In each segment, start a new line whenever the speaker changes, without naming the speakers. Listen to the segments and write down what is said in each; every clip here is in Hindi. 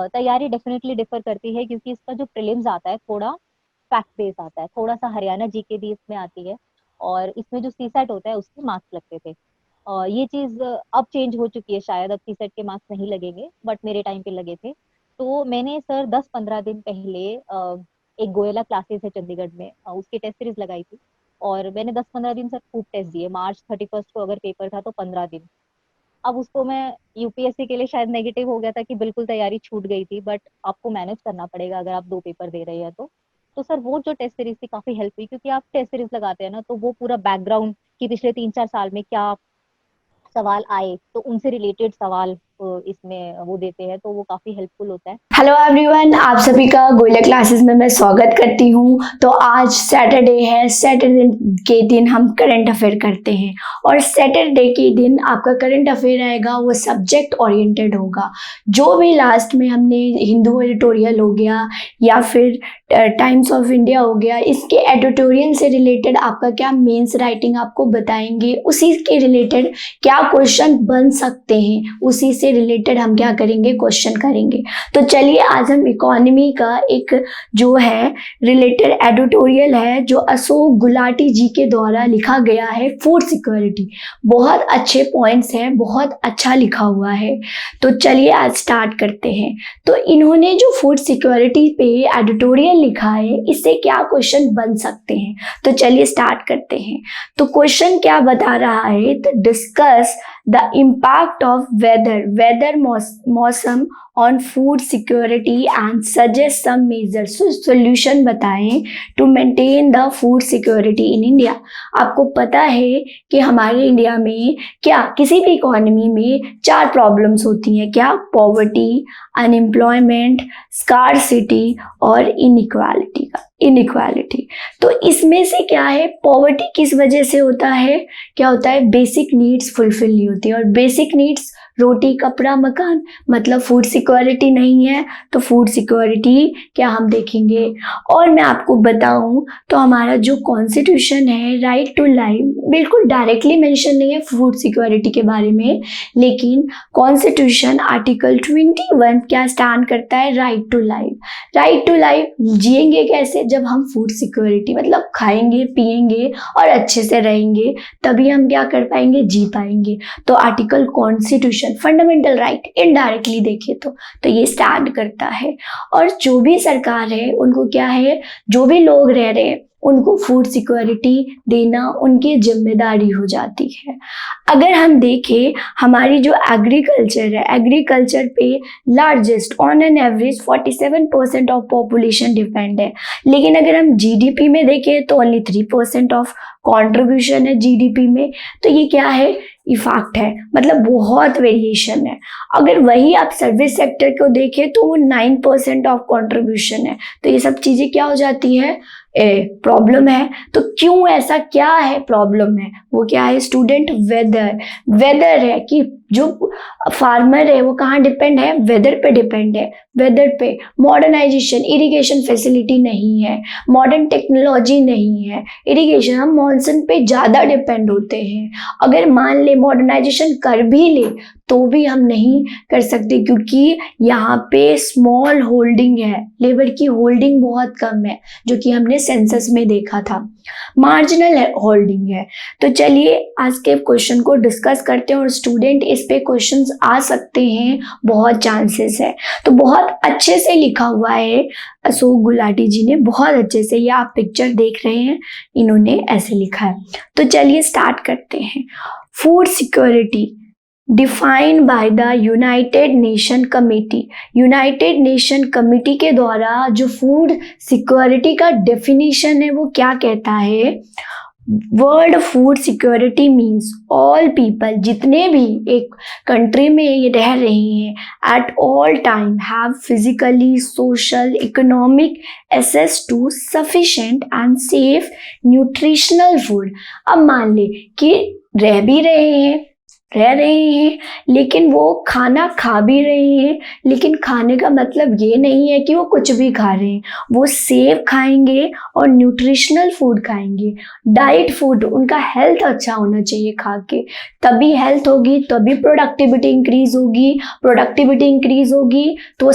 तैयारी डेफिनेटली डिफर करती है, क्योंकि इसका जो प्रीलिम्स आता है थोड़ा फैक्ट बेस आता है, थोड़ा सा हरियाणा जीके भी इसमें आती है, और इसमें जो सीसेट होता है उसके मार्क्स लगते थे। ये चीज अब चेंज हो चुकी है, शायद अब सीसेट के मार्क्स नहीं लगेंगे, बट मेरे टाइम पे लगे थे। तो मैंने सर 10-15 दिन पहले एक गोयला क्लासेस है चंडीगढ़ में, उसकी टेस्ट सीरीज लगाई थी, और मैंने 10-15 दिन सर खूब टेस्ट दिए। मार्च 31 को अगर पेपर था तो 15 दिन। अब उसको मैं यूपीएससी के लिए शायद नेगेटिव हो गया था कि बिल्कुल तैयारी छूट गई थी, बट आपको मैनेज करना पड़ेगा अगर आप 2 पेपर दे रहे हैं तो सर वो जो टेस्ट सीरीज थी काफी हेल्प हुई, क्योंकि आप टेस्ट सीरीज लगाते हैं ना तो वो पूरा बैकग्राउंड कि पिछले 3-4 साल में क्या सवाल आए तो उनसे रिलेटेड सवाल इसमें वो देते हैं, तो वो काफी हेल्पफुल होता है।
हेलो एवरीवन, आप सभी का गोयला क्लासेस में मैं स्वागत करती हूँ। तो आज सैटरडे है। सैटरडे के दिन हम करंट अफेयर करते हैं, और सैटरडे के दिन आपका करंट अफेयर आएगा वो सब्जेक्ट ओरिएंटेड होगा। जो भी लास्ट में हमने हिंदू एडिटोरियल हो गया या फिर टाइम्स ऑफ इंडिया हो गया, इसके एडिटोरियल से रिलेटेड आपका क्या मेंस राइटिंग आपको बताएंगे, उसी के रिलेटेड क्या क्वेश्चन बन सकते हैं, उसी से रिलेटेड हम क्या करेंगे, क्वेश्चन करेंगे। तो चलिए आज हम इकोनॉमी का एक जो है रिलेटेड एडिटोरियल है जो अशोक गुलाटी जी के द्वारा लिखा गया है, फूड सिक्योरिटी। बहुत अच्छे पॉइंट्स हैं, बहुत अच्छा लिखा हुआ है। तो चलिए आज स्टार्ट करते हैं। तो इन्होंने जो फूड सिक्योरिटी पे एडिटोरियल लिखा है, इससे क्या क्वेश्चन बन सकते हैं, तो चलिए स्टार्ट करते हैं। तो क्वेश्चन क्या बता रहा है, तो discuss the impact of weather मौसम on food security and suggest some measures. Solution बताएं to maintain the food security in India. आपको पता है कि हमारे इंडिया में क्या किसी भी इकोनॉमी में 4 प्रॉब्लम्स होती हैं, क्या, पॉवर्टी, अनएम्प्लॉयमेंट, स्कार्सिटी और इनइक्वालिटी। तो इसमें से क्या है, पॉवर्टी किस वजह से होता है, क्या होता है, बेसिक नीड्स फुलफिल नहीं होती, और बेसिक नीड्स रोटी कपड़ा मकान, मतलब फूड सिक्योरिटी नहीं है। तो फूड सिक्योरिटी क्या हम देखेंगे। और मैं आपको बताऊं तो हमारा जो कॉन्स्टिट्यूशन है, राइट टू लाइफ, बिल्कुल डायरेक्टली मेंशन नहीं है फूड सिक्योरिटी के बारे में, लेकिन कॉन्स्टिट्यूशन आर्टिकल 21 क्या स्टैंड करता है, right to life. Right to life जिएंगे कैसे, जब हम फूड सिक्योरिटी मतलब खाएंगे पिएंगे और अच्छे से रहेंगे, तभी हम क्या कर पाएंगे, जी पाएंगे। तो article constitution fundamental right indirectly देखे तो ये स्टैंड करता है। और जो भी सरकार है उनको क्या है, जो भी लोग रह रहे हैं उनको फूड सिक्योरिटी देना उनकी जिम्मेदारी हो जाती है। अगर हम देखें हमारी जो एग्रीकल्चर है, एग्रीकल्चर पे largest on an average 47% of population depend है, लेकिन अगर हम जीडीपी में देखें तो ओनली 3% ऑफ कंट्रीब्यूशन है जीडीपी में। तो ये क्या है, इफेक्ट है, मतलब बहुत वेरिएशन है। अगर वही आप सर्विस सेक्टर को देखें तो वो 9% ऑफ कंट्रीब्यूशन है। तो ये सब चीजें क्या हो जाती है, प्रॉब्लम है। तो क्यों ऐसा, क्या है प्रॉब्लम है, वो क्या है स्टूडेंट, वेदर है कि जो फार्मर है वो कहाँ डिपेंड है, वेदर पे डिपेंड है। वेदर पे मॉडर्नाइजेशन, इरिगेशन फैसिलिटी नहीं है, मॉडर्न टेक्नोलॉजी नहीं है, इरिगेशन हम मॉनसून पे ज़्यादा डिपेंड होते हैं। अगर मान ले मॉडर्नाइजेशन कर भी ले तो भी हम नहीं कर सकते, क्योंकि यहाँ पे स्मॉल होल्डिंग है, लेबर की होल्डिंग बहुत कम है, जो कि हमने सेंसस में देखा था, मार्जिनल होल्डिंग है। तो चलिए आज के क्वेश्चन को डिस्कस करते हैं, और स्टूडेंट इस पे क्वेश्चंस आ सकते हैं, बहुत चांसेस है। तो बहुत अच्छे से लिखा हुआ है अशोक गुलाटी जी ने, बहुत अच्छे से, ये आप पिक्चर देख रहे हैं, इन्होंने ऐसे लिखा है। तो चलिए स्टार्ट करते हैं। Food security defined by the United nation committee. United nation committee के द्वारा जो फूड सिक्योरिटी का डेफिनेशन है वो क्या कहता है, world food security means all people, जितने भी एक कंट्री में ये रह रहे हैं, at all time have physically social economic access to sufficient and safe nutritional food. अब मान ले कि रह भी रहे हैं रह रहे हैं, लेकिन वो खाना खा भी रहे हैं, लेकिन खाने का मतलब ये नहीं है कि वो कुछ भी खा रहे हैं। वो सेफ खाएंगे और न्यूट्रिशनल फूड खाएंगे, डाइट फूड। उनका हेल्थ अच्छा होना चाहिए खा के, तभी हेल्थ होगी, तभी प्रोडक्टिविटी इंक्रीज होगी। प्रोडक्टिविटी इंक्रीज होगी तो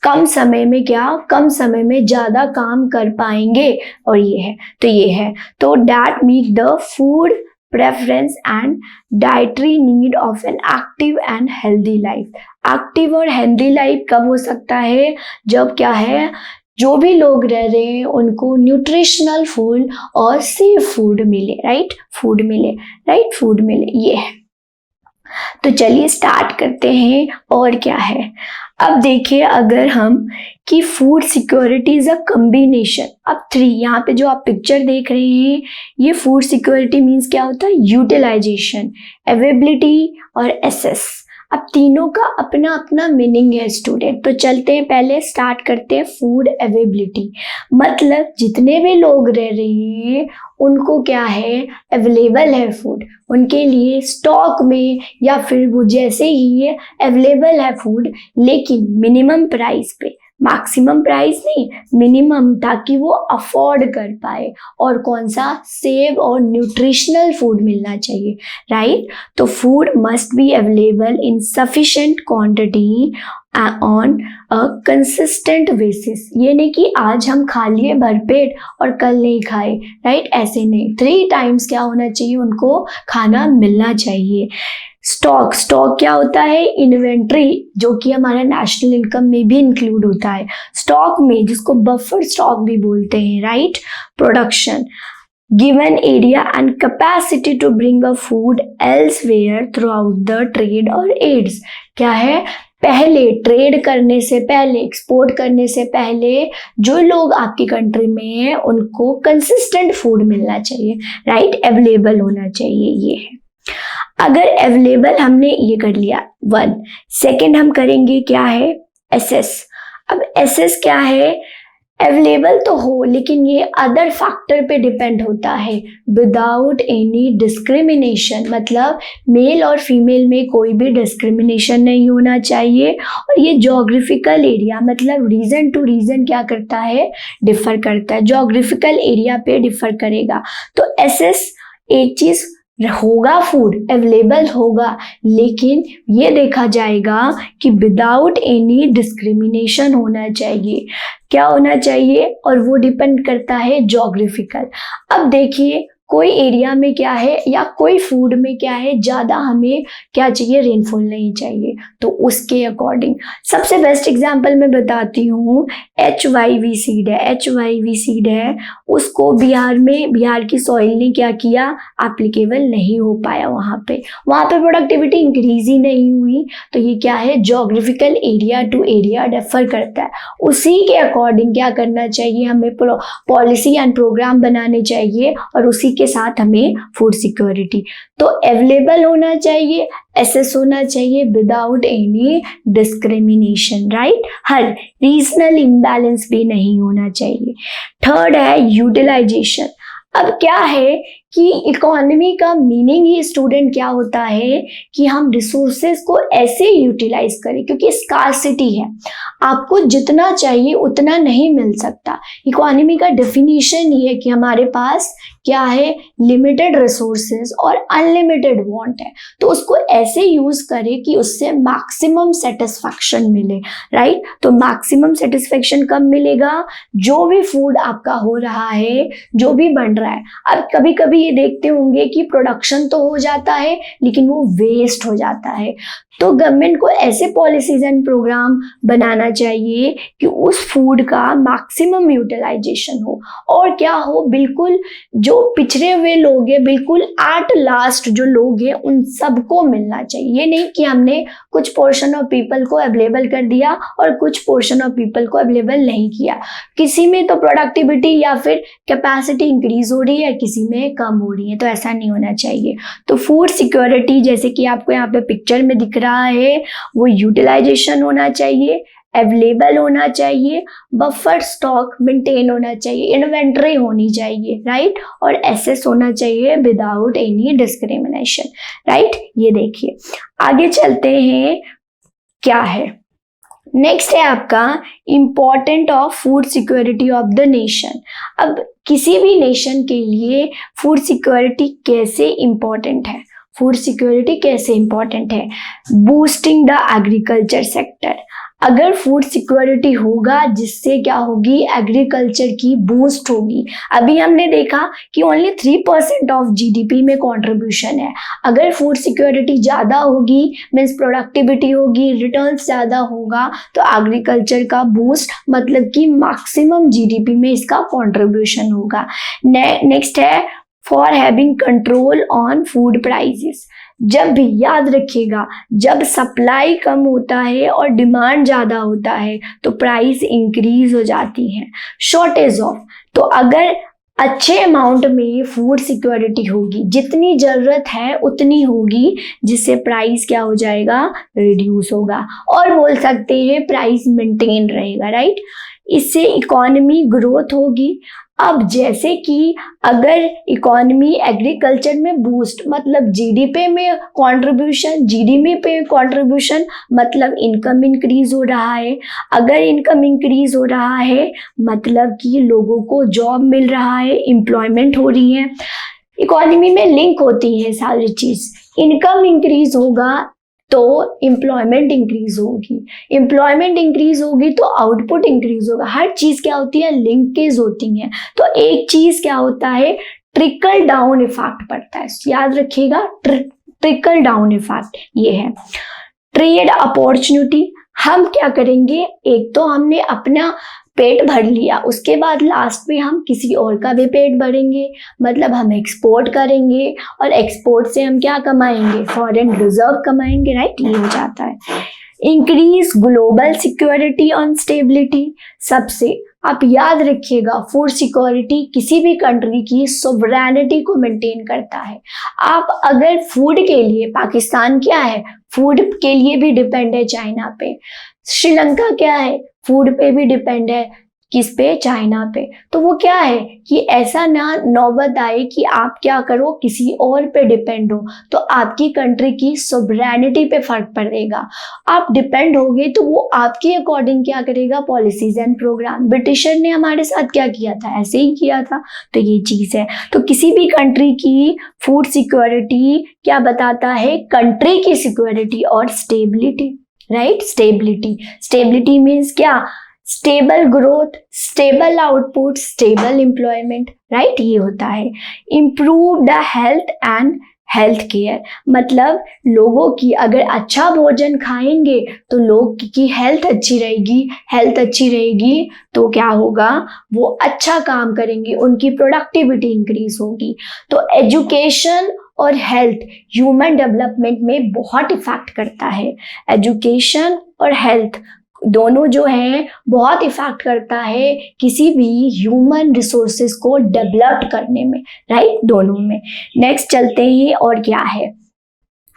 कम समय में कम समय में ज़्यादा काम कर पाएंगे। और ये है तो that make the food preference and dietary need of an active and healthy life। Active और हेल्दी लाइफ कब हो सकता है? जब जो भी लोग रह रहे हैं उनको न्यूट्रिशनल फूड और सेफ फूड मिले, राइट? फूड मिले, ये है। तो चलिए स्टार्ट करते हैं। और क्या है, अब देखिए, अगर हम कि food security is a combination. अब 3 यहाँ पे जो आप पिक्चर देख रहे हैं, ये फूड सिक्योरिटी मीन्स क्या होता है? यूटिलाइजेशन, अवेलेबिलिटी और एसेस। अब तीनों का अपना अपना मीनिंग है स्टूडेंट। तो चलते हैं, पहले स्टार्ट करते हैं फूड अवेलेबिलिटी। मतलब जितने भी लोग रह रहे हैं उनको अवेलेबल है फूड, उनके लिए स्टॉक में या फिर वो जैसे ही अवेलेबल है फूड, लेकिन मिनिमम प्राइस पे, मैक्सिमम प्राइस नहीं, मिनिमम, ताकि वो अफोर्ड कर पाए। और कौन सा? सेव और न्यूट्रिशनल फूड मिलना चाहिए, राइट? तो food must be available in sufficient quantity on a consistent basis. ये नहीं कि आज हम खा लिए भरपेट और कल नहीं खाए, राइट? ऐसे नहीं, 3 टाइम्स होना चाहिए, उनको खाना मिलना चाहिए। स्टॉक क्या होता है? इन्वेंट्री, जो कि हमारा नेशनल इनकम में भी इंक्लूड होता है। स्टॉक में, जिसको बफर स्टॉक भी बोलते हैं, right? Production, given area and capacity to bring a food elsewhere throughout the trade और एड्स। क्या है? पहले ट्रेड करने से पहले, एक्सपोर्ट करने से पहले जो लोग आपकी कंट्री में हैं उनको कंसिस्टेंट फूड मिलना चाहिए, राइट? अवेलेबल होना चाहिए, ये है। अगर अवेलेबल हमने ये कर लिया 1, सेकेंड हम करेंगे एसेस। अब एसेस क्या है? अवेलेबल तो हो, लेकिन ये अदर फैक्टर पे डिपेंड होता है, विदाउट एनी डिस्क्रिमिनेशन। मतलब मेल और फीमेल में कोई भी डिस्क्रिमिनेशन नहीं होना चाहिए। और ये जोग्राफिकल एरिया, मतलब रीजन टू रीजन डिफर करता है, जोग्राफिकल एरिया पे डिफर करेगा। तो एसेस, एक चीज होगा, फूड अवेलेबल होगा, लेकिन ये देखा जाएगा कि विदाउट एनी डिस्क्रिमिनेशन होना चाहिए। क्या होना चाहिए? और वो डिपेंड करता है जोग्राफिकल। अब देखिए, कोई एरिया में या कोई फूड में ज़्यादा हमें चाहिए, रेनफॉल नहीं चाहिए, तो उसके अकॉर्डिंग सबसे बेस्ट एग्जांपल मैं बताती हूँ। HYV सीड है, उसको बिहार की सॉइल ने किया, एप्लीकेबल नहीं हो पाया। वहाँ पे प्रोडक्टिविटी इंक्रीज ही नहीं हुई। तो ये geographical area to area differ करता है। उसी के अकॉर्डिंग क्या करना चाहिए, हमें पॉलिसी एंड प्रोग्राम बनाने चाहिए, और उसी के साथ हमें फूड सिक्योरिटी। तो अवेलेबल होना चाहिए, एसेस होना चाहिए विदाउट एनी डिस्क्रिमिनेशन, राइट? हर रीजनल इम्बैलेंस भी नहीं होना चाहिए। थर्ड है यूटिलाइजेशन। अब क्या है कि इकोनॉमी का मीनिंग ही स्टूडेंट क्या होता है कि हम रिसोर्सेज को ऐसे यूटिलाइज करें, क्योंकि स्कार्सिटी है, आपको जितना चाहिए उतना नहीं मिल सकता। इकोनॉमी का डेफिनेशन ये है कि हमारे पास लिमिटेड रिसोर्सेज और अनलिमिटेड वांट है, तो उसको ऐसे यूज करें कि उससे मैक्सिमम सेटिस्फैक्शन मिले, राइट? तो मैक्सिमम सेटिस्फैक्शन कब मिलेगा? जो भी फूड आपका हो रहा है, जो भी बन रहा है। अब कभी कभी ये देखते होंगे कि प्रोडक्शन तो हो जाता है, लेकिन वो वेस्ट हो जाता है। तो गवर्नमेंट को ऐसे पॉलिसीज एंड प्रोग्राम बनाना चाहिए कि उस फूड का मैक्सिमम यूटिलाइजेशन हो, और बिल्कुल जो पिछड़े हुए लोग हैं, बिल्कुल एट लास्ट जो लोग हैं, उन सबको मिलना चाहिए। ये नहीं कि हमने कुछ पोर्शन ऑफ पीपल को अवेलेबल कर दिया और कुछ पोर्शन ऑफ पीपल को अवेलेबल नहीं किया। किसी में तो प्रोडक्टिविटी या फिर कैपेसिटी इंक्रीज हो रही है, किसी में कम हो रही है, तो ऐसा नहीं होना चाहिए। तो फूड सिक्योरिटी, जैसे कि आपको यहाँ पे पिक्चर में दिख रहा है, वो यूटिलाइजेशन होना चाहिए, अवेलेबल होना चाहिए, बफर स्टॉक मेंटेन होना चाहिए, इन्वेंट्री होनी चाहिए, राइट, और एसेस होना चाहिए विदाउट एनी डिस्क्रिमिनेशन, राइट। ये देखिए आगे चलते हैं, क्या है नेक्स्ट है आपका important of food security of the nation. अब किसी भी नेशन के लिए फूड सिक्योरिटी कैसे इम्पोर्टेंट है, फूड सिक्योरिटी कैसे इम्पोर्टेंट है, बूस्टिंग द एग्रीकल्चर सेक्टर। अगर फूड सिक्योरिटी होगा जिससे क्या होगी, एग्रीकल्चर की बूस्ट होगी। अभी हमने देखा कि ओनली 3% ऑफ जीडीपी में कंट्रीब्यूशन है। अगर फूड सिक्योरिटी ज़्यादा होगी मीन्स प्रोडक्टिविटी होगी, रिटर्न्स ज़्यादा होगा, तो एग्रीकल्चर का बूस्ट मतलब कि मैक्सिमम जीडीपी में इसका कंट्रीब्यूशन होगा। नेक्स्ट है for having control on food prices. जब भी याद रखिएगा, जब सप्लाई कम होता है और डिमांड ज़्यादा होता है तो प्राइस इंक्रीज हो जाती है। शॉर्टेज ऑफ, तो अगर अच्छे अमाउंट में फूड सिक्योरिटी होगी, जितनी ज़रूरत है उतनी होगी, जिससे प्राइस क्या हो जाएगा, रिड्यूस होगा, और बोल सकते हैं प्राइस मेंटेन रहेगा, राइट। इससे इकोनॉमी ग्रोथ होगी। अब जैसे कि अगर इकोनॉमी एग्रीकल्चर में बूस्ट मतलब जीडीपी में कंट्रीब्यूशन, जीडीपी पे कंट्रीब्यूशन मतलब इनकम इंक्रीज हो रहा है। अगर इनकम इंक्रीज हो रहा है मतलब कि लोगों को जॉब मिल रहा है, एम्प्लॉयमेंट हो रही है, इकोनॉमी में लिंक होती है सारी चीज। इनकम इंक्रीज होगा तो एम्प्लॉयमेंट इंक्रीज होगी, एम्प्लॉयमेंट इंक्रीज होगी तो आउटपुट इंक्रीज होगा। हर चीज क्या होती है, लिंकेज होती है। तो एक चीज क्या होता है, ट्रिकल डाउन इफेक्ट पड़ता है, याद रखिएगा, ट्रिकल डाउन इफेक्ट ये है। ट्रेड अपॉर्चुनिटी, हम क्या करेंगे, एक तो हमने अपना पेट भर लिया, उसके बाद लास्ट में हम किसी और का भी पेट भरेंगे, मतलब हम एक्सपोर्ट करेंगे और एक्सपोर्ट से हम क्या कमाएंगे, फॉरेन रिजर्व कमाएंगे, राइट। ये हो जाता है। Increase global security on stability. सबसे आप याद रखिएगा, फूड सिक्योरिटी किसी भी कंट्री की सोवरेनिटी को मेंटेन करता है। आप अगर फूड के लिए, पाकिस्तान क्या है, फूड के लिए भी डिपेंड है चाइना पे। श्रीलंका क्या है, फूड पे भी डिपेंड है, किस पे, चाइना पे। तो वो क्या है कि ऐसा ना नौबत आए कि आप क्या करो, किसी और पे डिपेंड हो, तो आपकी कंट्री की सोवरेनिटी पे फर्क पड़ेगा। आप डिपेंड होगे तो वो आपके अकॉर्डिंग क्या करेगा, पॉलिसीज एंड प्रोग्राम। ब्रिटिशर ने हमारे साथ क्या किया था, ऐसे ही किया था। तो ये चीज है। तो किसी भी कंट्री की फूड सिक्योरिटी क्या बताता है, कंट्री की सिक्योरिटी और स्टेबिलिटी, राइट। स्टेबिलिटी मीन्स क्या, stable growth, stable output, stable employment, right. ये होता है। Improve the health and health care, मतलब लोगों की अगर अच्छा भोजन खाएंगे तो लोग की हेल्थ अच्छी रहेगी, हेल्थ अच्छी रहेगी तो क्या होगा, वो अच्छा काम करेंगे, उनकी प्रोडक्टिविटी इंक्रीज होगी। तो एजुकेशन और हेल्थ ह्यूमन डेवलपमेंट में बहुत इफेक्ट करता है। एजुकेशन और हेल्थ दोनों जो है बहुत इफेक्ट करता है किसी भी ह्यूमन रिसोर्सेज को डेवलप करने में, राइट, दोनों में। नेक्स्ट चलते हैं, और क्या है,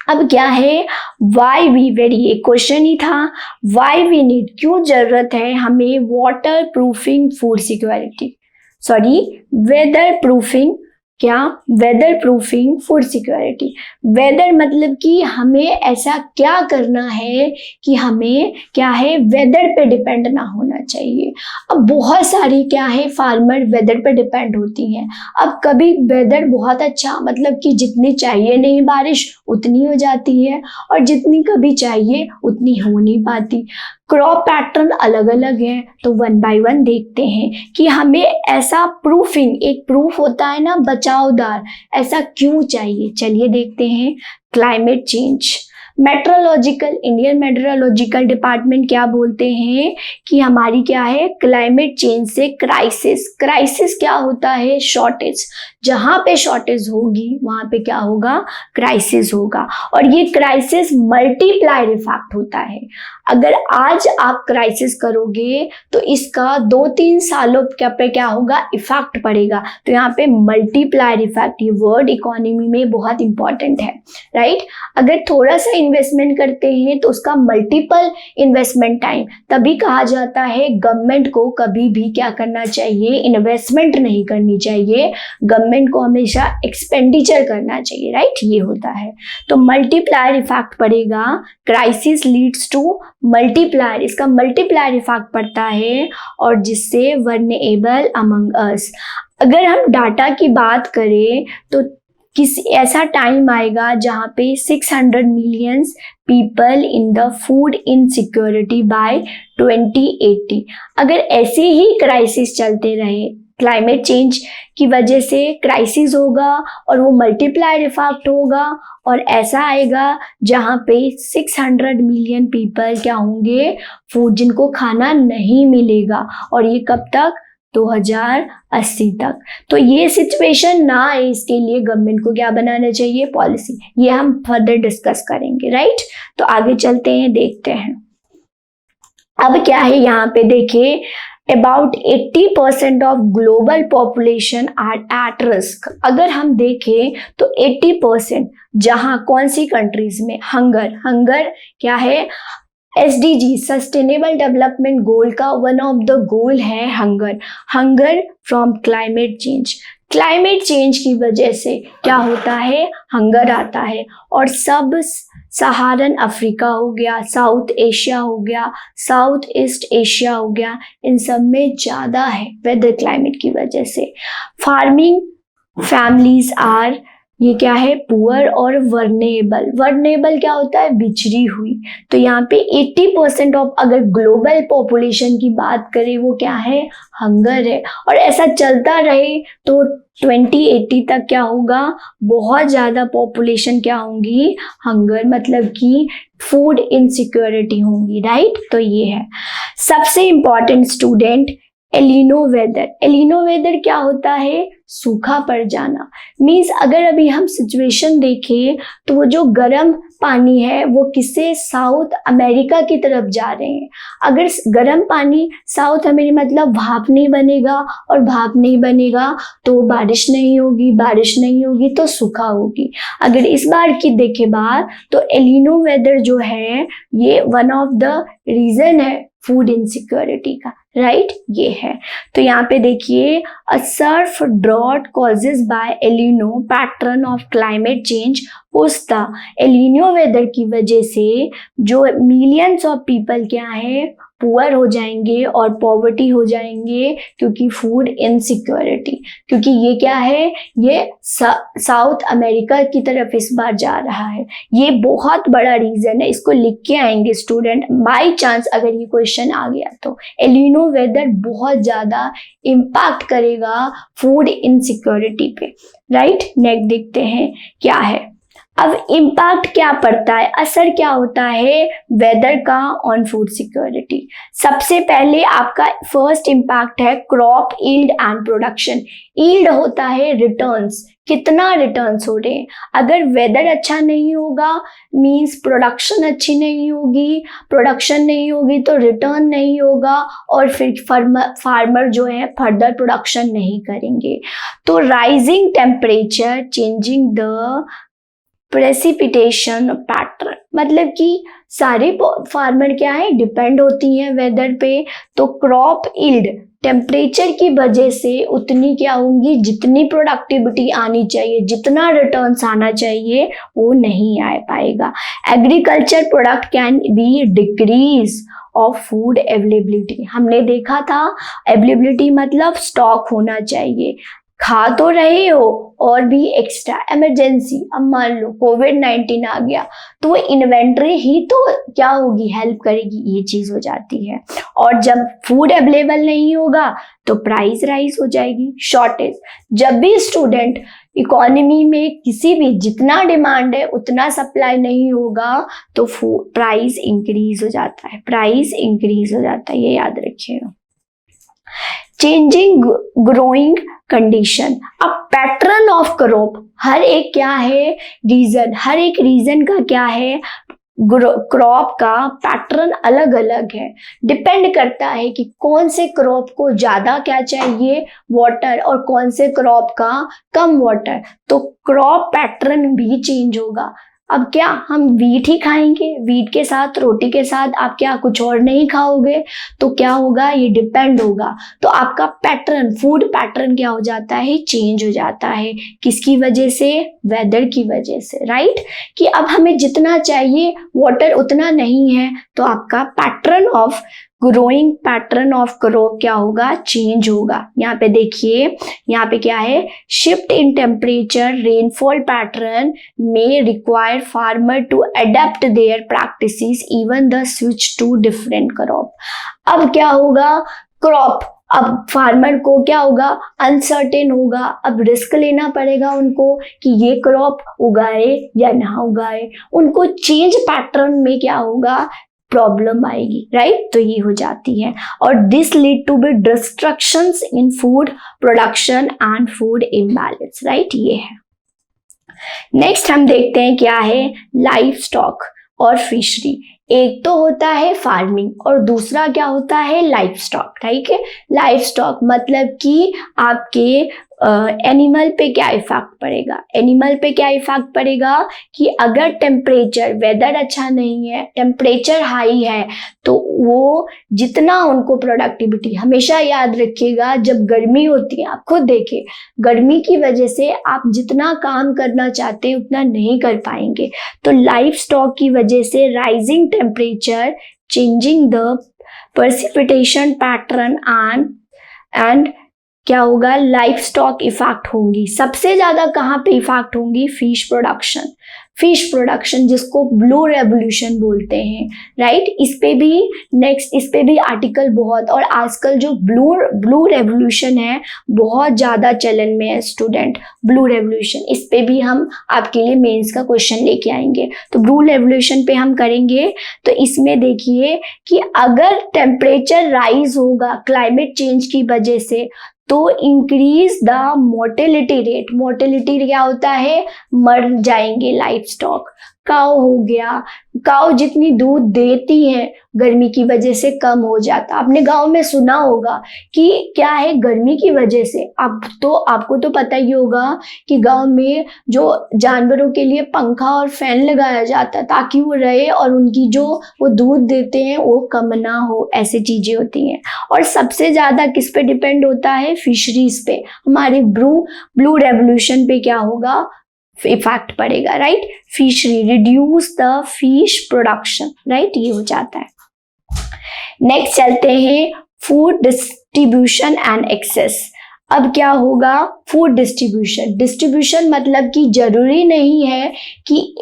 अब क्या है, वाई वी वेरी, एक क्वेश्चन ही था, वाई वी नीड, क्यों जरूरत है हमें water proofing food security, sorry weather proofing, क्या, weather proofing food security. Weather मतलब कि हमें ऐसा क्या करना है कि हमें क्या है, वेदर पे डिपेंड ना होना चाहिए। अब बहुत सारी क्या है, फार्मर वेदर पे डिपेंड होती हैं। अब कभी वेदर बहुत अच्छा, मतलब कि जितनी चाहिए नहीं बारिश उतनी हो जाती है, और जितनी कभी चाहिए उतनी हो नहीं पाती। क्रॉप पैटर्न अलग अलग है। तो वन बाय वन देखते हैं कि हमें ऐसा प्रूफिंग, एक प्रूफ होता है ना बचावदार, ऐसा क्यों चाहिए। चलिए देखते हैं। Climate change, meteorological, Indian meteorological department क्या बोलते हैं कि हमारी क्या है, क्लाइमेट चेंज से क्राइसिस, क्राइसिस क्या होता है, शॉर्टेज। जहां पे शॉर्टेज होगी वहां पे क्या होगा, क्राइसिस होगा। और ये क्राइसिस मल्टीप्लायर इफेक्ट होता है। अगर आज आप क्राइसिस करोगे तो इसका 2-3 सालों पे क्या होगा, इफेक्ट पड़ेगा। तो यहाँ पे मल्टीप्लायर इफेक्ट, ये वर्ड इकोनॉमी में बहुत इंपॉर्टेंट है, राइट। अगर थोड़ा सा इन्वेस्टमेंट करते हैं तो उसका मल्टीपल इन्वेस्टमेंट टाइम, तभी कहा जाता है गवर्नमेंट को कभी भी क्या करना चाहिए, इन्वेस्टमेंट नहीं करनी चाहिए, गवर्नमेंट को हमेशा एक्सपेंडिचर करना चाहिए, राइट, ये होता है। तो मल्टीप्लायर इफेक्ट पड़ेगा, क्राइसिस लीड्स टू मल्टीप्लायर, इसका मल्टीप्लायर इफेक्ट पड़ता है और जिससे वल्नरेबल अमंग अस। अगर हम डाटा की बात करें तो किसी ऐसा टाइम आएगा जहाँ पे 600 millions people in the food insecurity by 2080। अगर ऐसे ही क्राइसिस चलते रहे, क्लाइमेट चेंज की वजह से क्राइसिस होगा और वो मल्टीप्लायर इफेक्ट होगा और ऐसा आएगा जहाँ पे 600 मिलियन पीपल क्या होंगे, फूड जिनको खाना नहीं मिलेगा, और ये कब तक, 2080 तक। तो ये सिचुएशन ना आए इसके लिए गवर्नमेंट को क्या बनाना चाहिए, पॉलिसी। ये हम फर्दर डिस्कस करेंगे, राइट। तो आगे चलते हैं, देखते हैं अब क्या है। यहाँ पे देखिए, about 80% of global population are at risk. अगर हम देखें तो 80% जहाँ कौन सी कंट्रीज में, हंगर क्या है, SDG सस्टेनेबल डेवलपमेंट गोल का वन ऑफ द गोल है hunger from climate change. Climate change की वजह से क्या होता है, हंगर आता है, और सब सहारन अफ्रीका हो गया, साउथ एशिया हो गया, साउथ ईस्ट एशिया हो गया, इन सब में ज़्यादा है वेदर क्लाइमेट की वजह से। फार्मिंग फैमिलीज आर, ये क्या है, पुअर और वर्नेबल क्या होता है, बिछड़ी हुई। तो यहाँ पे 80% ऑफ अगर ग्लोबल पॉपुलेशन की बात करें वो क्या है, हंगर है, और ऐसा चलता रहे तो 2080 तक क्या होगा, बहुत ज़्यादा पॉपुलेशन क्या होंगी, हंगर, मतलब कि फूड इनसिक्योरिटी होंगी, राइट। तो ये है सबसे इम्पॉर्टेंट स्टूडेंट, एलिनो वेदर क्या होता है, सूखा पड़ जाना। मीन्स अगर अभी हम सिचुएशन देखें तो वो जो गर्म पानी है वो किससे, साउथ अमेरिका की तरफ जा रहे हैं। अगर गर्म पानी साउथ अमेरिका, मतलब भाप नहीं बनेगा, और भाप नहीं बनेगा तो बारिश नहीं होगी तो सूखा होगी। अगर इस बार की देखे बात तो एलिनो वेदर जो है ये वन ऑफ द रीजन है फूड इनसिक्योरिटी का, राइट, ये है। तो यहाँ पे देखिए, a severe drought causes by El Nino pattern of climate change पूछता, एलिनो वेदर की वजह से जो मिलियंस ऑफ पीपल क्या है, पुअर हो जाएंगे और पॉवर्टी हो जाएंगे, क्योंकि फूड इनसिक्योरिटी, क्योंकि ये क्या है, ये साउथ अमेरिका की तरफ इस बार जा रहा है। ये बहुत बड़ा रीजन है, इसको लिख के आएंगे स्टूडेंट, बाई चांस अगर ये क्वेश्चन आ गया तो। एलिनो वेदर बहुत ज्यादा इम्पैक्ट करेगा फूड इनसिक्योरिटी पे, राइट। नेक्स्ट देखते हैं क्या है। अब इम्पैक्ट क्या पड़ता है, असर क्या होता है वेदर का ऑन फूड सिक्योरिटी। सबसे पहले आपका फर्स्ट इम्पैक्ट है crop yield and production. Yield होता है रिटर्न्स, कितना रिटर्न्स हो रहे हैं। अगर वेदर अच्छा नहीं होगा मींस प्रोडक्शन अच्छी नहीं होगी, प्रोडक्शन नहीं होगी तो रिटर्न नहीं होगा, और फिर फार्मर जो है फर्दर प्रोडक्शन नहीं करेंगे। तो rising temperature changing the precipitation pattern, मतलब कि सारे फार्मर क्या है, डिपेंड होती हैं वेदर पे। तो क्रॉप यील्ड टेम्परेचर की वजह से उतनी क्या होंगी, जितनी प्रोडक्टिविटी आनी चाहिए, जितना रिटर्न्स आना चाहिए वो नहीं आ पाएगा। Agriculture product can be decrease of food availability. हमने देखा था अवेलेबिलिटी मतलब स्टॉक होना चाहिए, खा तो रहे हो और भी एक्स्ट्रा इमरजेंसी, अब मान लो कोविड-19 आ गया तो वो इन्वेंट्री ही तो क्या होगी, हेल्प करेगी, ये चीज हो जाती है। और जब फूड अवेलेबल नहीं होगा तो प्राइस राइज हो जाएगी, शॉर्टेज। जब भी स्टूडेंट इकोनॉमी में किसी भी जितना डिमांड है उतना सप्लाई नहीं होगा तो प्राइस इंक्रीज हो जाता है, ये याद रखिएगा। चेंजिंग ग्रोइंग कंडीशन, अब पैटर्न ऑफ क्रॉप, हर एक क्या है रीजन, हर एक रीजन का क्या है, क्रॉप का पैटर्न अलग अलग है। डिपेंड करता है कि कौन से क्रॉप को ज्यादा क्या चाहिए, वाटर, और कौन से क्रॉप का कम वाटर, तो क्रॉप पैटर्न भी चेंज होगा। अब क्या हम वीट ही खाएंगे, वीट के साथ रोटी के साथ आप क्या कुछ और नहीं खाओगे, तो क्या होगा, ये डिपेंड होगा। तो आपका पैटर्न, फूड पैटर्न क्या हो जाता है, चेंज हो जाता है। किसकी वजह से, वेदर की वजह से, राइट। कि अब हमें जितना चाहिए वाटर उतना नहीं है, तो आपका pattern of growing, pattern of crop क्या होगा, चेंज होगा। यहाँ पे देखिए, यहाँ पे क्या है, shift in temperature, rainfall pattern में require farmer to adapt their practices even the switch to different crop. अब क्या होगा, क्रॉप, अब फार्मर को क्या होगा, अनसर्टेन होगा, अब रिस्क लेना पड़ेगा उनको कि ये क्रॉप उगाए या ना उगाए, उनको चेंज पैटर्न में क्या होगा, प्रॉब्लम आएगी, राइट। तो ये हो जाती है, और this lead to be destructions in food production and food imbalance, right. ये है। नेक्स्ट हम देखते हैं क्या है, लाइफ स्टॉक और फिशरी। एक तो होता है फार्मिंग और दूसरा क्या होता है, लाइफ स्टॉक, ठीक है। लाइफ स्टॉक मतलब कि आपके एनिमल पे क्या इफेक्ट पड़ेगा, एनिमल पे क्या इफेक्ट पड़ेगा कि अगर टेम्परेचर, वेदर अच्छा नहीं है, टेम्परेचर हाई है, तो वो जितना उनको प्रोडक्टिविटी, हमेशा याद रखिएगा जब गर्मी होती है, आप खुद देखिए, गर्मी की वजह से आप जितना काम करना चाहते हैं उतना नहीं कर पाएंगे। तो लाइफ स्टॉक की वजह से rising temperature, changing the precipitation pattern and क्या होगा, लाइफ स्टॉक इफेक्ट होंगी। सबसे ज्यादा कहाँ पे इफेक्ट होंगी, फिश प्रोडक्शन, फिश प्रोडक्शन जिसको ब्लू रेवोल्यूशन बोलते हैं, राइट। इस पे भी नेक्स्ट, इस पे भी आर्टिकल बहुत, और आजकल जो ब्लू रेवोल्यूशन है बहुत ज्यादा चलन में है स्टूडेंट, ब्लू रेवोल्यूशन, इस पे भी हम आपके लिए मेंस का क्वेश्चन लेके आएंगे। तो ब्लू रेवोल्यूशन पे हम करेंगे। तो इसमें देखिए कि अगर टेम्परेचर राइज होगा क्लाइमेट चेंज की वजह से, तो increase the mortality rate, mortality क्या होता है, मर जाएंगे लाइफ स्टॉक। काऊ हो गया, काऊ जितनी दूध देती है गर्मी की वजह से कम हो जाता। आपने गांव में सुना होगा कि क्या है, गर्मी की वजह से, अब तो आपको तो पता ही होगा कि गांव में जो जानवरों के लिए पंखा और फैन लगाया जाता ताकि वो रहे और उनकी जो वो दूध देते हैं वो कम ना हो, ऐसी चीजें होती हैं। और सबसे ज्यादा किस पे डिपेंड होता है, फिशरीज पे, हमारे ब्लू रेवोल्यूशन पे क्या होगा, इफेक्ट पड़ेगा, right. Fishery, reduce the fish production, right, ये हो जाता है। नेक्स्ट चलते हैं, फूड डिस्ट्रीब्यूशन एंड एक्सेस। अब क्या होगा, फूड डिस्ट्रीब्यूशन, डिस्ट्रीब्यूशन मतलब कि जरूरी नहीं है कि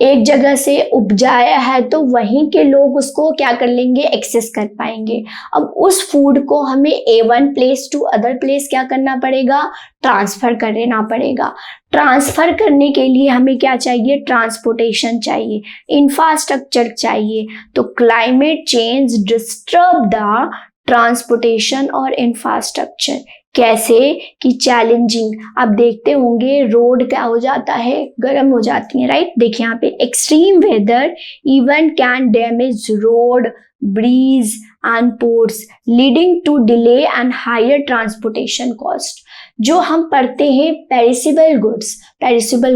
एक जगह से उपजाया है तो वहीं के लोग उसको क्या कर लेंगे, एक्सेस कर पाएंगे। अब उस फूड को हमें A1 place to other place क्या करना पड़ेगा, ट्रांसफर करना पड़ेगा। ट्रांसफर करने के लिए हमें क्या चाहिए, ट्रांसपोर्टेशन चाहिए, इंफ्रास्ट्रक्चर चाहिए। तो climate change disturb the transportation और इंफ्रास्ट्रक्चर। कैसे कि चैलेंजिंग, आप देखते होंगे रोड क्या हो जाता है, गर्म हो जाती है, राइट। देखिए यहाँ पे, extreme weather even can damage road, bridge and ports leading to delay and higher transportation cost. जो हम पढ़ते हैं पेरिसेबल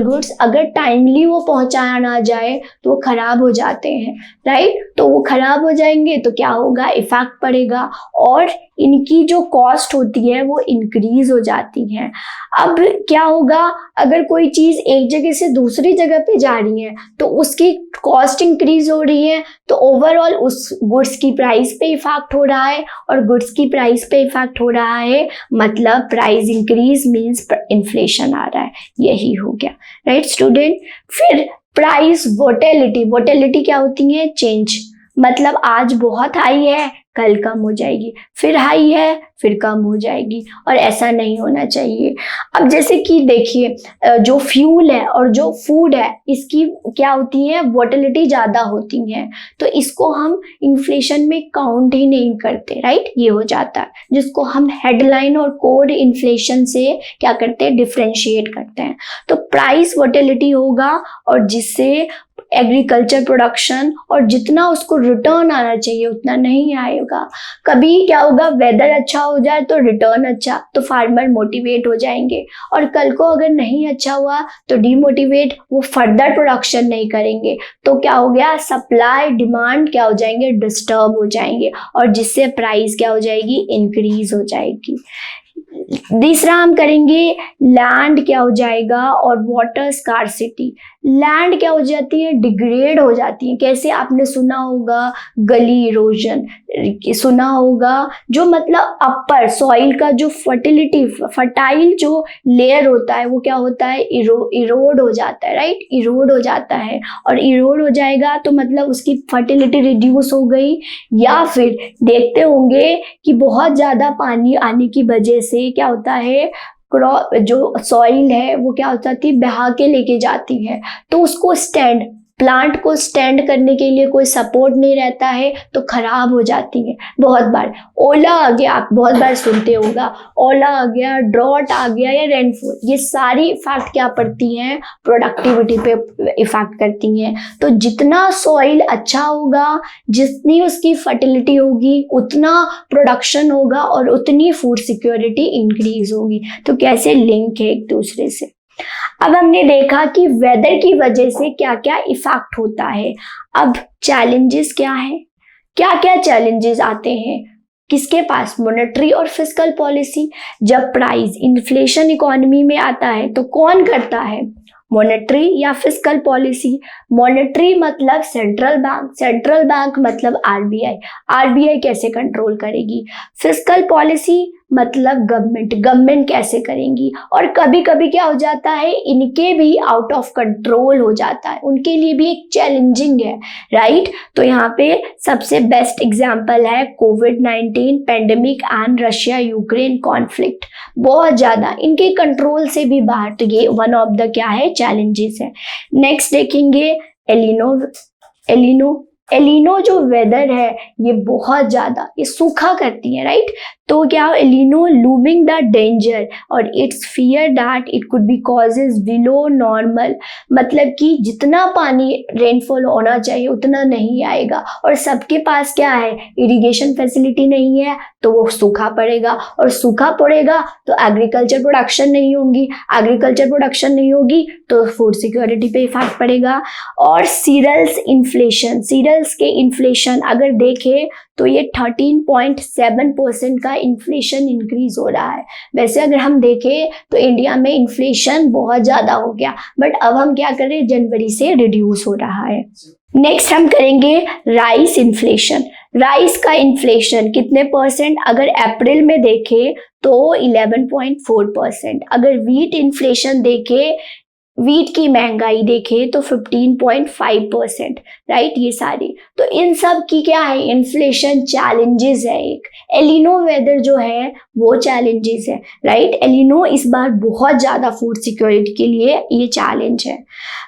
गुड्स अगर टाइमली वो पहुंचाया ना जाए तो वो खराब हो जाते हैं, राइट। तो वो खराब हो जाएंगे तो क्या होगा, इफेक्ट पड़ेगा और इनकी जो कॉस्ट होती है वो इंक्रीज हो जाती है। अब क्या होगा, अगर कोई चीज एक जगह से दूसरी जगह पे जा रही है तो उसकी कॉस्ट इंक्रीज हो रही है, तो ओवरऑल उस गुड्स की प्राइस पे इफेक्ट हो रहा है, और गुड्स की प्राइस पे इफेक्ट हो रहा है मतलब प्राइस इंक्रीज मींस इन्फ्लेशन आ रहा है, यही हो गया, राइट स्टूडेंट। फिर प्राइस वोलेटिलिटी क्या होती है, चेंज, मतलब आज बहुत हाई है कल कम हो जाएगी, फिर हाई है फिर कम हो जाएगी, और ऐसा नहीं होना चाहिए। अब जैसे कि देखिए जो फ्यूल है और जो फूड है इसकी क्या होती है, वोलेटिलिटी ज्यादा होती है, तो इसको हम इन्फ्लेशन में काउंट ही नहीं करते, राइट। ये हो जाता है जिसको हम हेडलाइन और कोर इन्फ्लेशन से क्या करते हैं, डिफरेंशिएट करते हैं। तो प्राइस वोलेटिलिटी होगा और जिससे एग्रीकल्चर प्रोडक्शन और जितना उसको रिटर्न आना चाहिए उतना नहीं आएगा। कभी क्या होगा, वेदर अच्छा हो जाए तो रिटर्न अच्छा, तो फार्मर मोटिवेट हो जाएंगे, और कल को अगर नहीं अच्छा हुआ तो डीमोटिवेट, वो फर्दर प्रोडक्शन नहीं करेंगे, तो क्या हो गया, सप्लाई डिमांड क्या हो जाएंगे, डिस्टर्ब हो जाएंगे, और जिससे प्राइस क्या हो जाएगी, इंक्रीज हो जाएगी। तीसरा हम करेंगे लैंड क्या हो जाएगा और वाटर स्कार्सिटी। लैंड क्या हो जाती है, डिग्रेड हो जाती है। कैसे, आपने सुना होगा गली इरोजन, सुना होगा, जो मतलब अपर सॉइल का जो फर्टाइल जो लेयर होता है वो क्या होता है, इरोड हो जाता है, राइट, इरोड हो जाता है, और इरोड हो जाएगा तो मतलब उसकी फर्टिलिटी रिड्यूस हो गई। या फिर देखते होंगे कि बहुत ज्यादा पानी आने की वजह से क्या होता है, क्रॉप जो सॉइल है वो क्या हो जाती है, बहा के लेके जाती है, तो उसको प्लांट को स्टैंड करने के लिए कोई सपोर्ट नहीं रहता है, तो खराब हो जाती है। बहुत बार ओला आ गया, आप बहुत बार सुनते होगा, ओला आ गया, ड्रॉट आ गया, या रेनफॉल, ये सारी इफेक्ट क्या पड़ती हैं, प्रोडक्टिविटी पे इफेक्ट करती हैं। तो जितना सॉइल अच्छा होगा, जितनी उसकी फर्टिलिटी होगी, उतना प्रोडक्शन होगा और उतनी फूड सिक्योरिटी इंक्रीज होगी। तो कैसे लिंक है एक दूसरे से। अब हमने देखा कि वेदर की वजह से क्या क्या इफेक्ट होता है। अब चैलेंजेस क्या है, क्या क्या चैलेंजेस आते हैं किसके पास, मॉनेटरी और फिस्कल पॉलिसी। जब प्राइस इन्फ्लेशन इकोनॉमी में आता है तो कौन करता है, मॉनेटरी या फिस्कल पॉलिसी। मॉनेटरी मतलब सेंट्रल बैंक मतलब आरबीआई, आरबीआई कैसे कंट्रोल करेगी। फिस्कल पॉलिसी मतलब गवर्नमेंट कैसे करेंगी। और कभी कभी क्या हो जाता है, इनके भी आउट ऑफ कंट्रोल हो जाता है, उनके लिए भी एक चैलेंजिंग है, राइट। तो यहाँ पे सबसे बेस्ट एग्जांपल है कोविड-19 pandemic and Russia Ukraine conflict. बहुत ज्यादा इनके कंट्रोल से भी बाहर, तो ये वन ऑफ द क्या है, चैलेंजेस है। नेक्स्ट देखेंगे एलिनो जो वेदर है ये बहुत ज्यादा, ये सूखा करती है, राइट। तो क्या, एलिनो लूमिंग द डेंजर और it's fear that it could be causes below normal, मतलब कि जितना पानी रेनफॉल होना चाहिए उतना नहीं आएगा, और सबके पास क्या है, इरिगेशन फैसिलिटी नहीं है, तो वो सूखा पड़ेगा, और सूखा पड़ेगा तो एग्रीकल्चर प्रोडक्शन नहीं होगी, एग्रीकल्चर प्रोडक्शन नहीं होगी तो फूड सिक्योरिटी पे इफेक्ट पड़ेगा। और सीरियल्स के इन्फ्लेशन अगर देखें तो ये 13.7% का इन्फ्लेशन इंक्रीज हो रहा है। वैसे अगर हम देखें तो इंडिया में इन्फ्लेशन बहुत ज्यादा हो गया, बट अब हम क्या कर रहे हैं, जनवरी से रिड्यूस हो रहा है। नेक्स्ट हम करेंगे राइस इन्फ्लेशन। राइस का इन्फ्लेशन कितने परसेंट, अगर अप्रैल में देखें तो 11.4%, अगर व्हीट इन्फ्लेशन देखें, वीट की महंगाई देखें तो 15.5%, राइट। ये सारी, तो इन सब की क्या है, इन्फ्लेशन चैलेंजेस है। एक एलिनो वेदर जो है वो चैलेंजेस है, राइट। एलिनो इस बार बहुत ज्यादा फूड सिक्योरिटी के लिए ये चैलेंज है।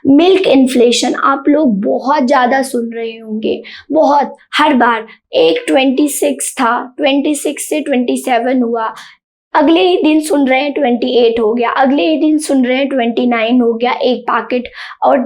मिल्क इन्फ्लेशन आप लोग बहुत ज्यादा सुन रहे होंगे, बहुत, हर बार। एक 26 था, 26 से 27 हुआ, अगले ही दिन सुन रहे हैं 28 हो गया, अगले ही दिन सुन रहे हैं 29 हो गया एक पैकेट। और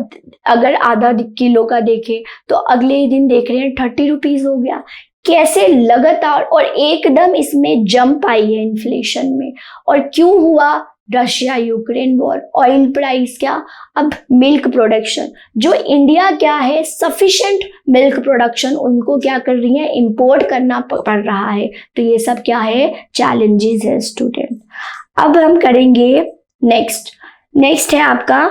अगर आधा किलो का देखें तो अगले ही दिन देख रहे हैं 30 रुपीज हो गया। कैसे लगातार, और एकदम इसमें जंप आई है इन्फ्लेशन में। और क्यों हुआ, Russia Ukraine war, oil price क्या, अब मिल्क प्रोडक्शन, जो इंडिया क्या है सफिशिएंट मिल्क प्रोडक्शन उनको क्या कर रही है, इंपोर्ट करना पड़ रहा है। तो ये सब क्या है, चैलेंजेस है स्टूडेंट। अब हम करेंगे नेक्स्ट है आपका,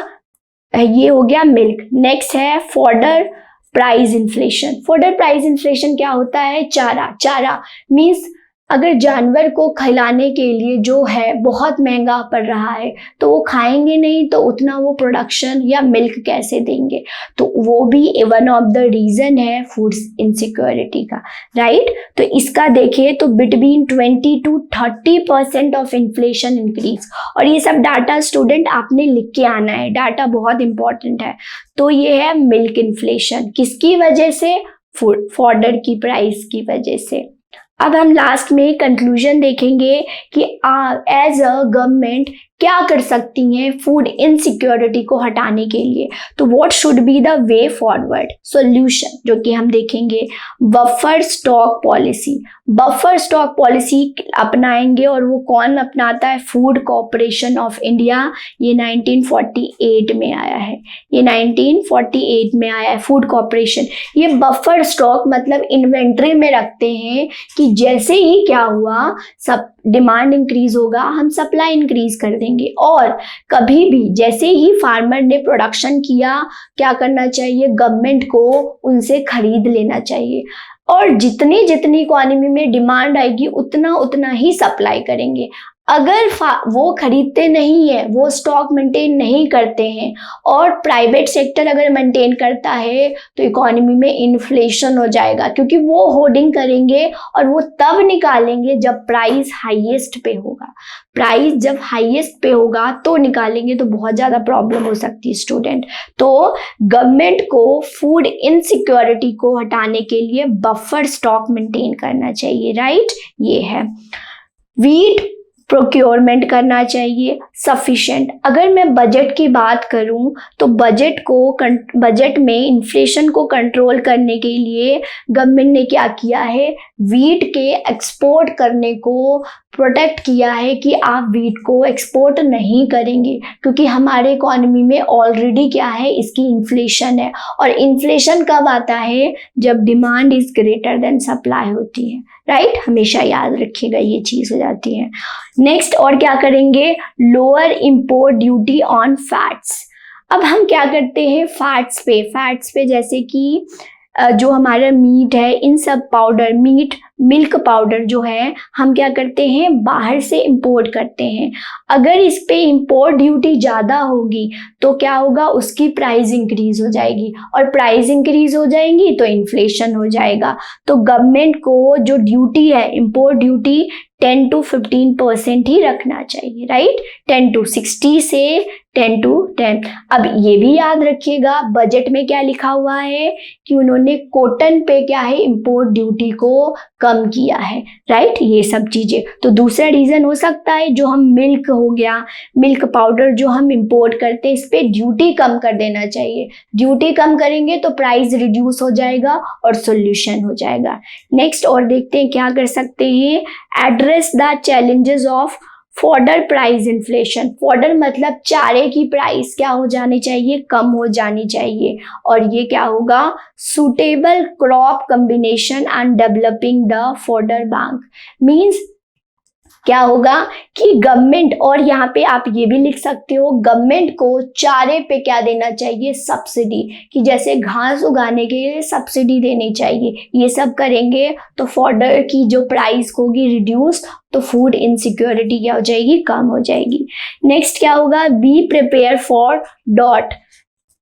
ये हो गया मिल्क। नेक्स्ट है fodder price inflation. Fodder price inflation क्या होता है, चारा मीन्स अगर जानवर को खिलाने के लिए जो है बहुत महंगा पड़ रहा है तो वो खाएंगे नहीं, तो उतना वो प्रोडक्शन या मिल्क कैसे देंगे, तो वो भी वन ऑफ द रीजन है फूड इनसिक्योरिटी का, राइट। तो इसका देखिए तो between 20 to 30% of inflation increase. और ये सब डाटा स्टूडेंट आपने लिख के आना है, डाटा बहुत इंपॉर्टेंट है। तो ये है मिल्क इन्फ्लेशन, किसकी वजह से, फॉडर की प्राइस की वजह से। अब हम लास्ट में कंक्लूजन देखेंगे कि एज अ गवर्नमेंट क्या कर सकती हैं फूड इनसिक्योरिटी को हटाने के लिए। तो what should be the way forward solution, जो कि हम देखेंगे buffer stock policy. Buffer stock policy अपनाएंगे, और वो कौन अपनाता है, फूड कॉर्पोरेशन ऑफ इंडिया। ये 1948 में आया है, ये 1948 में आया है फूड कॉर्पोरेशन। ये बफर स्टॉक मतलब इन्वेंट्री में रखते हैं कि जैसे ही क्या हुआ, सब डिमांड इंक्रीज होगा, हम सप्लाई इंक्रीज कर देंगे। और कभी भी जैसे ही फार्मर ने प्रोडक्शन किया, क्या करना चाहिए, गवर्नमेंट को उनसे खरीद लेना चाहिए, और जितनी जितनी इकोनॉमी में डिमांड आएगी उतना उतना ही सप्लाई करेंगे। अगर वो खरीदते नहीं है, वो स्टॉक मेंटेन नहीं करते हैं, और प्राइवेट सेक्टर अगर मेंटेन करता है, तो इकोनॉमी में इन्फ्लेशन हो जाएगा, क्योंकि वो होर्डिंग करेंगे और वो तब निकालेंगे जब प्राइस हाईएस्ट पे होगा। प्राइस जब हाईएस्ट पे होगा तो निकालेंगे, तो बहुत ज़्यादा प्रॉब्लम हो सकती है स्टूडेंट। तो गवर्नमेंट को फूड इनसिक्योरिटी को हटाने के लिए बफर स्टॉक मेंटेन करना चाहिए, राइट। ये है वीट प्रोक्योरमेंट करना चाहिए सफिशिएंट। अगर मैं बजट की बात करूं, तो बजट में इन्फ्लेशन को कंट्रोल करने के लिए गवर्नमेंट ने क्या किया है, वीट के एक्सपोर्ट करने को प्रोटेक्ट किया है कि आप वीट को एक्सपोर्ट नहीं करेंगे, क्योंकि हमारे इकोनॉमी में ऑलरेडी क्या है, इसकी इन्फ्लेशन है। और इन्फ्लेशन कब आता है, जब demand is greater than supply होती है, राइट। हमेशा याद रखिएगा, ये चीज हो जाती है। नेक्स्ट और क्या करेंगे, lower import duty on fats. अब हम क्या करते हैं, फैट्स पे जैसे कि जो हमारा मीट है, इन सब पाउडर, मीट मिल्क पाउडर जो है, हम क्या करते हैं, बाहर से इंपोर्ट करते हैं। अगर इस पे इंपोर्ट ड्यूटी ज़्यादा होगी तो क्या होगा, उसकी प्राइस इंक्रीज हो जाएगी, और प्राइस इंक्रीज हो जाएंगी तो इन्फ्लेशन हो जाएगा। तो गवर्नमेंट को जो ड्यूटी है, इंपोर्ट ड्यूटी 10 to 15% ही रखना चाहिए, राइट। 10 to 60 से 10 to 10। अब ये भी याद रखिएगा, बजट में क्या लिखा हुआ है कि उन्होंने कॉटन पे क्या है, इंपोर्ट ड्यूटी को कम किया है, राइट। ये सब चीजें। तो दूसरा रीजन हो सकता है, जो हम मिल्क हो गया, मिल्क पाउडर जो हम इंपोर्ट करते हैं, इस पे ड्यूटी कम कर देना चाहिए। ड्यूटी कम करेंगे तो प्राइस रिड्यूस हो जाएगा और सोल्यूशन हो जाएगा। नेक्स्ट और देखते हैं क्या कर सकते हैं, address the challenges of fodder price inflation. Fodder मतलब चारे की प्राइस क्या हो जानी चाहिए, कम हो जानी चाहिए। और ये क्या होगा, suitable crop combination and developing the fodder bank. Means क्या होगा कि गवर्नमेंट, और यहाँ पे आप ये भी लिख सकते हो, गवर्नमेंट को चारे पे क्या देना चाहिए, सब्सिडी, कि जैसे घास उगाने के लिए सब्सिडी देनी चाहिए। ये सब करेंगे तो फॉडर की जो प्राइस होगी रिड्यूस, तो फूड इनसिक्योरिटी क्या हो जाएगी, कम हो जाएगी। नेक्स्ट क्या होगा, be prepare for that.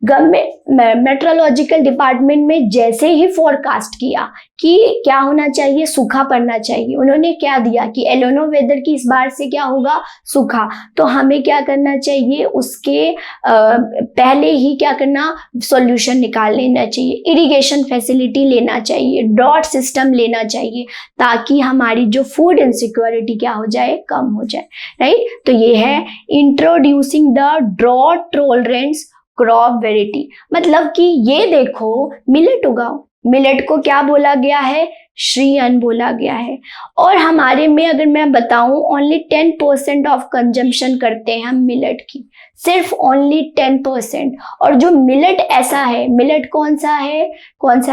Government meteorological department में जैसे ही फोरकास्ट किया कि क्या होना चाहिए, सूखा पड़ना चाहिए, उन्होंने क्या दिया कि एलोनो वेदर की इस बार से क्या होगा, सूखा। तो हमें क्या करना चाहिए, उसके पहले ही क्या करना, सॉल्यूशन निकाल लेना चाहिए, इरिगेशन फैसिलिटी लेना चाहिए, ड्रॉट सिस्टम लेना चाहिए, ताकि हमारी जो फूड इनसिक्योरिटी क्या हो जाए, कम हो जाए, राइट। तो ये है introducing the drought tolerance crop variety. मतलब कि ये देखो, मिलेट उगाओ, मिलेट को क्या बोला गया है, श्री अन्न बोला गया है। और हमारे में अगर मैं बताऊं, ओनली 10% ऑफ कंजम्पशन करते हैं हम मिलेट की, सिर्फ ओनली 10%। और जो मिलेट ऐसा है, मिलेट कौन सा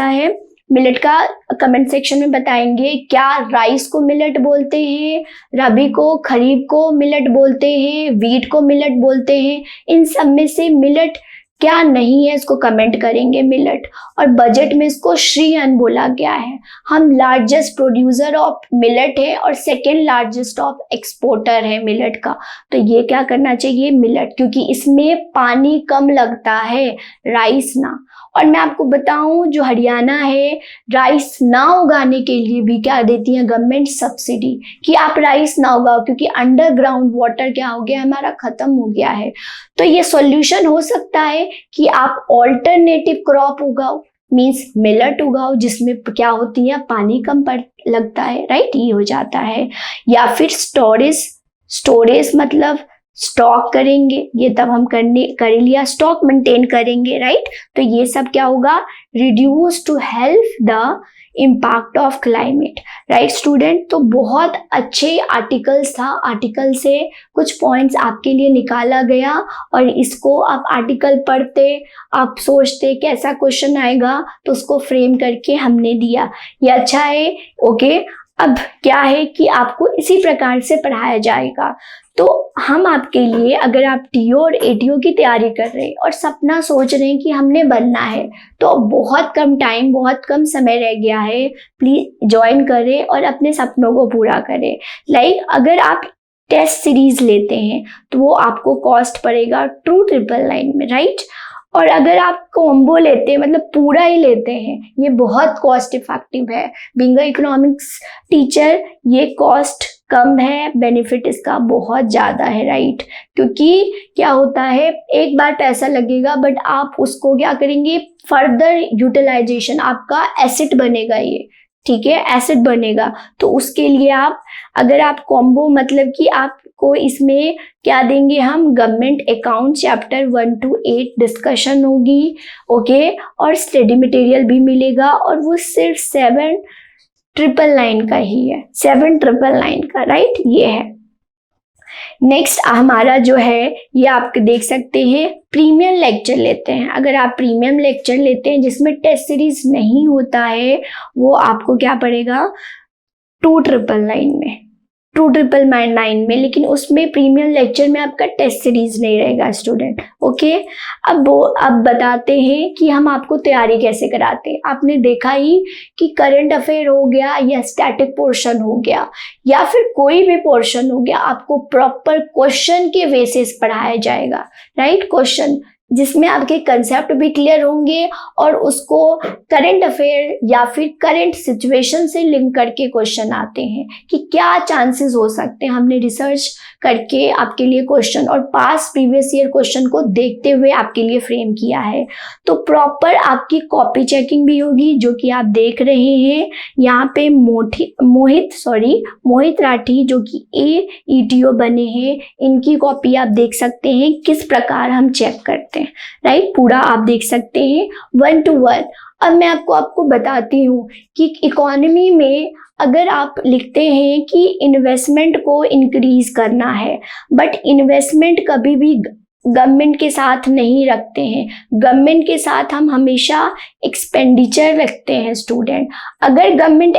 है, मिलेट का कमेंट सेक्शन में बताएंगे। क्या राइस को मिलेट बोलते हैं, रबी को, खरीफ को मिलेट बोलते हैं, वीट को मिलेट बोलते हैं, इन सब में से मिलेट क्या नहीं है, इसको कमेंट करेंगे मिलेट। और बजट में इसको श्री अन्न बोला गया है। हम लार्जेस्ट प्रोड्यूसर ऑफ मिलेट है और सेकेंड लार्जेस्ट ऑफ एक्सपोर्टर है मिलेट का। तो ये क्या करना चाहिए, मिलेट, क्योंकि इसमें पानी कम लगता है, राइस ना। और मैं आपको बताऊं, जो हरियाणा है, राइस ना उगाने के लिए भी क्या देती है गवर्नमेंट, सब्सिडी, कि आप राइस ना उगाओ, क्योंकि अंडरग्राउंड वाटर क्या हो गया, हमारा खत्म हो गया है। तो ये सॉल्यूशन हो सकता है कि आप ऑल्टरनेटिव क्रॉप उगाओ, मीन्स मिलेट उगाओ, जिसमें क्या होती है, पानी कम लगता है, राइट, ये हो जाता है। या फिर स्टोरेज मतलब स्टॉक करेंगे, ये तब हम कर लिया, स्टॉक मेंटेन करेंगे, राइट। तो ये सब क्या होगा, reduce to help the impact of climate, right student. तो बहुत अच्छे आर्टिकल्स था, आर्टिकल से कुछ पॉइंट्स आपके लिए निकाला गया और इसको आप आर्टिकल पढ़ते, आप सोचते कैसा क्वेश्चन आएगा, तो उसको फ्रेम करके हमने दिया। ये अच्छा है, ओके। अब क्या है कि आपको इसी प्रकार से पढ़ाया जाएगा। तो हम आपके लिए, अगर आप टीओ और एटीओ की तैयारी कर रहे हैं और सपना सोच रहे हैं कि हमने बनना है, तो बहुत कम टाइम, बहुत कम समय रह गया है। प्लीज ज्वाइन करें और अपने सपनों को पूरा करें। लाइक अगर आप टेस्ट सीरीज लेते हैं तो वो आपको कॉस्ट पड़ेगा 2,999 में, राइट। और अगर आप कॉम्बो लेते हैं, मतलब पूरा ही लेते हैं, ये बहुत कॉस्ट इफेक्टिव है। बीइंग अ इकोनॉमिक्स टीचर ये कॉस्ट कम है, बेनिफिट इसका बहुत ज़्यादा है, राइट। क्योंकि क्या होता है, एक बार पैसा लगेगा बट आप उसको क्या करेंगे, फर्दर यूटिलाइजेशन, आपका एसेट बनेगा ये, ठीक है, एसेट बनेगा। तो उसके लिए आप, अगर आप कॉम्बो, मतलब कि आपको इसमें क्या देंगे हम, government account chapter 1 to 8 discussion होगी, ओके, और स्टडी मटेरियल भी मिलेगा, और वो सिर्फ 7,999 का ही है, 7,999 का, राइट, ये है। नेक्स्ट हमारा जो है, ये आप देख सकते हैं, प्रीमियम लेक्चर लेते हैं। अगर आप प्रीमियम लेक्चर लेते हैं जिसमें टेस्ट सीरीज नहीं होता है, वो आपको क्या पड़ेगा, 2,999 में, 2,999 में, लेकिन उसमें प्रीमियम लेक्चर में आपका टेस्ट सीरीज नहीं रहेगा स्टूडेंट, ओके। अब बताते हैं कि हम आपको तैयारी कैसे कराते हैं। आपने देखा ही कि करंट अफेयर हो गया या स्टैटिक पोर्शन हो गया या फिर कोई भी पोर्शन हो गया, आपको प्रॉपर क्वेश्चन के बेसिस पढ़ाया जाएगा, राइट। क्वेश्चन जिसमें आपके कंसेप्ट भी क्लियर होंगे और उसको करंट अफेयर या फिर करंट सिचुएशन से लिंक करके क्वेश्चन आते हैं कि क्या चांसेस हो सकते हैं। हमने रिसर्च करके आपके लिए क्वेश्चन और पास प्रीवियस ईयर क्वेश्चन को देखते हुए आपके लिए फ्रेम किया है। तो प्रॉपर आपकी कॉपी चेकिंग भी होगी, जो कि आप देख रहे हैं यहाँ पे। मोहित राठी जो कि AETO बने हैं, इनकी कॉपी आप देख सकते हैं किस प्रकार हम चेक करते हैं, राइट। पूरा आप देख सकते हैं 1 to 1। अब मैं आपको बताती हूँ कि इकोनॉमी में अगर आप लिखते हैं कि इन्वेस्टमेंट को इंक्रीज करना है, बट इन्वेस्टमेंट कभी भी गवर्नमेंट के साथ नहीं रखते हैं, गवर्नमेंट के साथ हम हमेशा एक्सपेंडिचर रखते हैं स्टूडेंट। अगर गवर्नमेंट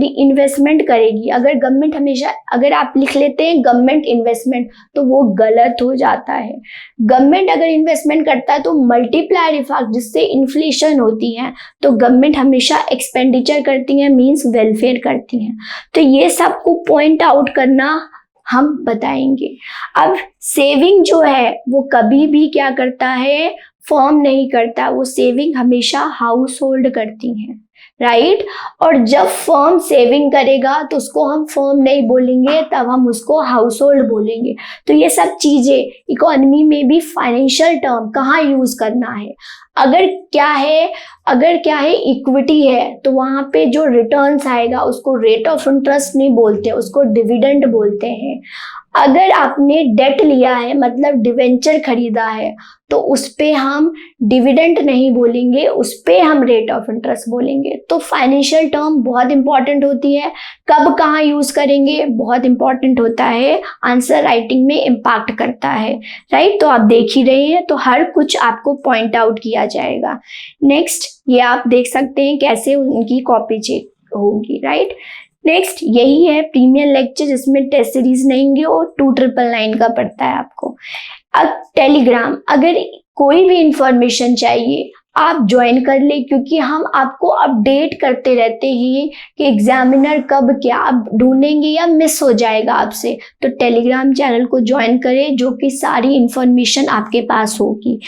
इन्वेस्टमेंट करेगी, अगर आप लिख लेते हैं गवर्नमेंट इन्वेस्टमेंट, तो वो गलत हो जाता है। गवर्नमेंट अगर इन्वेस्टमेंट करता है तो मल्टीप्लायर इफेक्ट, जिससे इन्फ्लेशन होती है, तो गवर्नमेंट हमेशा एक्सपेंडिचर करती है, मीन्स वेलफेयर करती है। तो ये सबको पॉइंट आउट करना हम बताएंगे। अब सेविंग जो है वो कभी भी क्या करता है, फर्म नहीं करता, वो सेविंग हमेशा हाउस होल्ड करती हैं, राइट। और जब फर्म सेविंग करेगा तो उसको हम फर्म नहीं बोलेंगे, तब हम उसको हाउस होल्ड बोलेंगे। तो ये सब चीजें इकोनॉमी में भी फाइनेंशियल टर्म कहाँ यूज करना है। अगर क्या है इक्विटी है, तो वहां पे जो रिटर्न्स आएगा उसको रेट ऑफ इंटरेस्ट नहीं बोलते, उसको डिविडेंड बोलते हैं। अगर आपने डेट लिया है, मतलब डिवेंचर खरीदा है, तो उस पे हम डिविडेंड नहीं बोलेंगे, उस पे हम रेट ऑफ इंटरेस्ट बोलेंगे। तो फाइनेंशियल टर्म बहुत इंपॉर्टेंट होती है, कब कहाँ यूज करेंगे बहुत इंपॉर्टेंट होता है, आंसर राइटिंग में इम्पैक्ट करता है, राइट। तो आप देख ही रहे हैं, तो हर कुछ आपको पॉइंट आउट किया जाएगा। नेक्स्ट ये आप देख सकते हैं कैसे उनकी कॉपी चेक होगी, राइट। नेक्स्ट यही है प्रीमियम लेक्चर, जिसमें टेस्ट सीरीज नहीं होंगे और 2,999 का पड़ता है आपको। अब टेलीग्राम, अगर कोई भी इंफॉर्मेशन चाहिए आप ज्वाइन कर ले, क्योंकि हम आपको अपडेट करते रहते हैं कि एग्जामिनर कब क्या आप ढूंढेंगे या मिस हो जाएगा आपसे। तो टेलीग्राम चैनल को ज्वाइन करें, जो कि सारी इंफॉर्मेशन आपके पास होगी,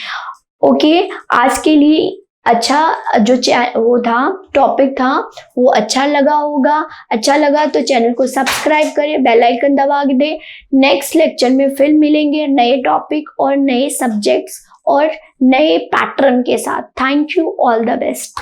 ओके। आज के लिए अच्छा जो वो था टॉपिक था वो अच्छा लगा होगा, अच्छा लगा तो चैनल को सब्सक्राइब करें, बेल आइकन दबा दे। नेक्स्ट लेक्चर में फिर मिलेंगे नए टॉपिक और नए सब्जेक्ट्स और नए पैटर्न के साथ। Thank you, all the best.